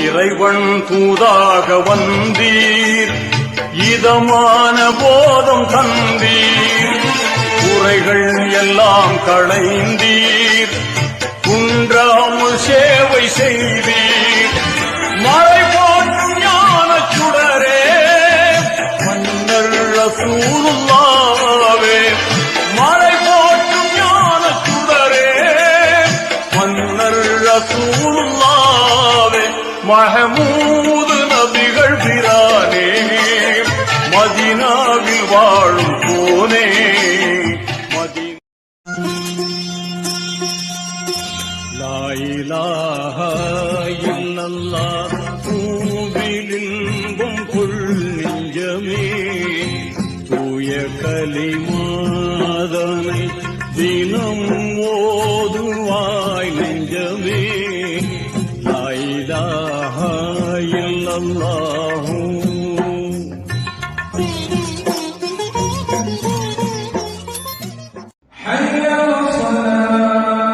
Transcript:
இறைவன் தூதாக வந்தீர், இதமான போதம் தந்தீர், குறைகள் எல்லாம் களைந்தீர், குன்றாமல் சேவை செய்தீர். மழை போற்றும் ஞான சுடரே மன்னர் ரசூலுல்லாஹ்வே, மழை போற்றும் ஞான சுடரே மன்னர் ரசூலுல்லாஹ்வே, மஹமூது நபிகள் பிரானே, மதீனாவில் வாழும் போனே. லா இலாஹா இல்லல்லாஹ் பூவிலின்பம் கொள் நெஞ்சமே, தூய கலிமாதனை தினம் ஓதுவாய் நெஞ்சமே. லா இலாஹா இல்லல்லாஹ். حي على الصلاة